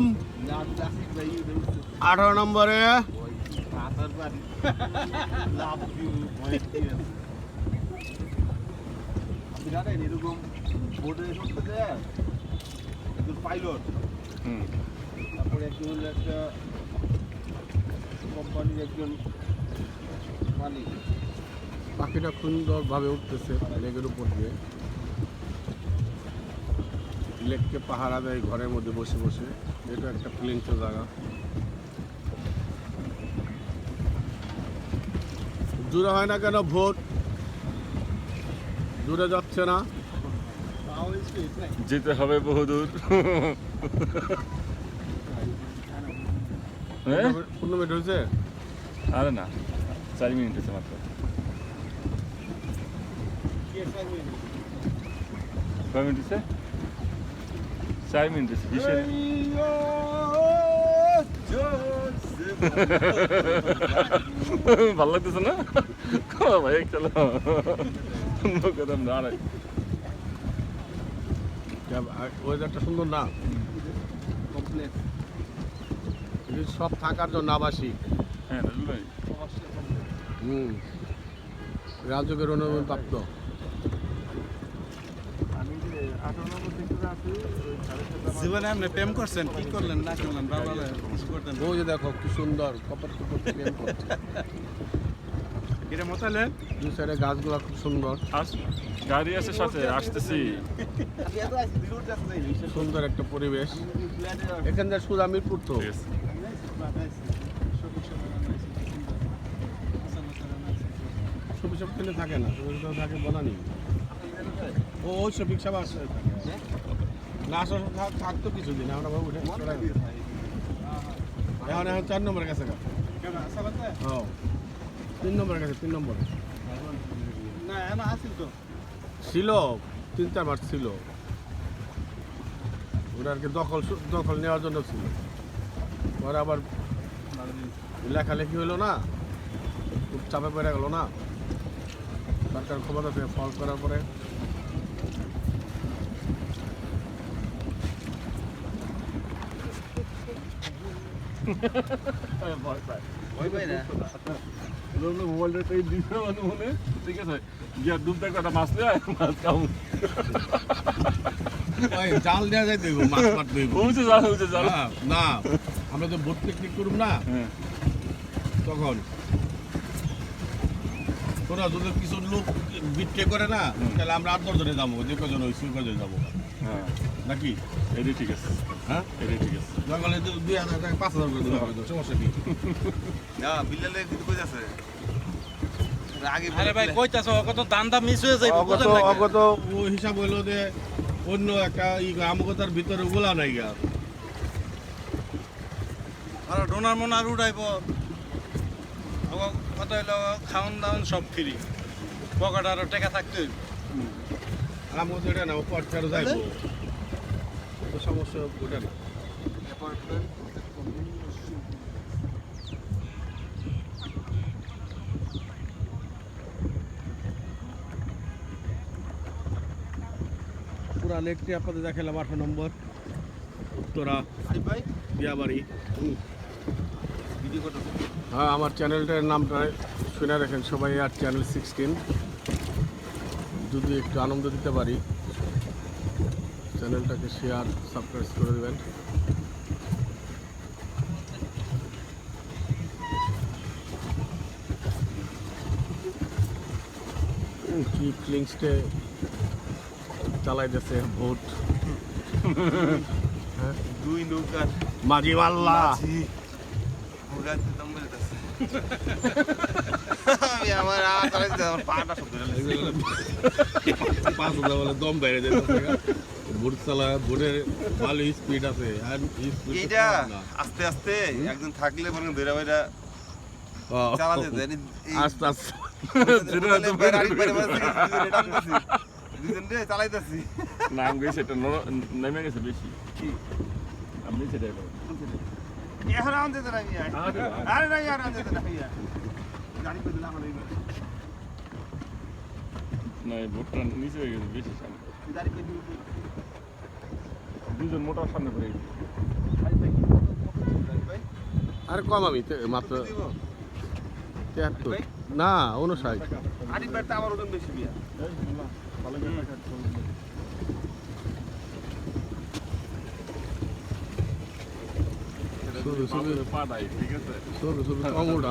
উঠলাম 18 নম্বরে। এরকম বোর্ডে করতে দেয় পাইলট, তারপরে একজন হলো একটা কোম্পানির একজন মালিক। পাখিটা সুন্দরভাবে উঠতেছে লেগের উপর দিয়ে। লেককে পাহারা দেয় ঘরের মধ্যে বসে বসে। এটা একটা প্লেনচ জায়গা। দূরে হয় না কেন ভোট? দূরে যাচ্ছে না। যেতে হবে বহুদূর। 15 মিনিট হয়েছে? আরে না, 4 মিনিট হয়েছে মাত্র। কয় মিনিট হয়েছে? 4 মিনিট হয়েছে। ভালো লাগতেছে না? ভাই চলো কদম দাঁড়াই। ওয়েদারটা সুন্দর না? সব থাকার জন্য আবাসিক। হ্যাঁ রাজু ভাই, রাজকের অনুমোদন প্রাপ্ত। জীবনে আপনি প্রেম করছেন, কি করলেন না করলেন বাবা করতেন? ওই যে দেখো কি সুন্দর কপার কপার প্রেম করছে। এটা মতালেন দুই সাইডে গাছগুলো খুব সুন্দর। গাড়ি আছে সাথে, আসতেছি। সুন্দর একটা পরিবেশ। এখান থেকে সুদা মিরপুর তো। ঠিক আছে। সবই সব খেলে থাকে না, সবই সব থাকে বনানি। ওই সব রিক্সা বাস থাকে না, আসলে থাকতো কিছুদিন। আমরা বাবু উঠে এখন 4 নম্বরের কাছে। হ্যাঁ 3 নম্বরের কাছে, 3 নম্বরে না এখন আসিল তো ছিল, 3-4 মাস ছিল। ওরা আর কি দখল নেওয়ার জন্য ছিল। ওরা আবার লেখালেখি হইলো না, খুব চাপে পড়ে গেল না সরকার ক্ষমতা থেকে ফল করার পরে। ঠিক আছে, গিয়া ডুব দেখো একটা মাছ নেয়, মাছ খাও। জাল দেওয়া যায় দেখবো, মাছ মারতে হইব। উঠে যাও, উঠে যাও। না আমরা তো বোট পিকনিক করব না, তখন তোরা যদি কিছু লোক বিক্রি করে না, তাহলে আমরা 8-10 জনে যাবো, যে কজন ওই সেই কজন যাবো নাকি? এটাই ঠিক আছে। হ্যাঁ এটাই ঠিক আছে। জঙ্গলে 2000 টাকা 5000 করে দিতে হবে, সমস্যা কি? না বিল্লালে কিন্তু কই আছে আগে আরে ভাই কইতাছ কত দান্দা মিস হয়ে যাইব অগত অগত ও হিসাব হইলো যে অন্য একটা আমগতার ভিতরে গোলা নাই গা। আর ডোনার মোনার উড়াইব কত হইলো খাওন দাওন সব ফ্রি, পকেট আরো টাকা থাকতে হইব। আমগত এটা না, পর ফেরো যাইব, তো সমস্যা ওটা না। পুরা লেকটি আপনাদের দেখালাম। 8 নম্বর উত্তরা ভাই বিয়াবাড়ি। ভিডিও করতে হ্যাঁ, আমার চ্যানেলটার নামটা শুনে রাখেন সবাই, আর চ্যানেল 16। যদি একটু আনন্দ দিতে পারি, চ্যানেলটাকে শেয়ার সাবস্ক্রাইব করে দেবেন। কি ফিলিংসটে চালাইতেছে ভোট। হ্যাঁ, দুই নৌকার মাঝি মাল্লা উড়াতে দম বেরোতেছে। আমি আমার আমার পাটা শব্দ হলো। 5,000 বলে দম বেড়ে যেতেছে। ভোট চালা, ভোটের ভালো স্পিড আছে। আর স্পিড এইটা আস্তে আস্তে একজন থাকলে মনে ধরে বাইরা চালাতে দেয়। আস্তে আস্তে দুজন রে চালাইতেছি। নাম গেছে, এটা নেমে গেছে বেশি। আপনি সেটাই বলেন। এখন আনতে দেন আমি। আরে না আর আনতে দেন ভাইয়া। গাড়ি করে দিলাম আমি। না, এই ভোটটা নিচে হয়ে গেছে বেশি সামনে। গাড়ি করে দিলাম। দুজন মোটর সামনে পড়ে গেছে। ভাই ভাই আরে কম আমি মাত্র 73 না 59 আরিফ ভাই তো আমার ওজন বেশি বিয়া শুধু পাড়াই ঠিক আছে শুধু কম উঠা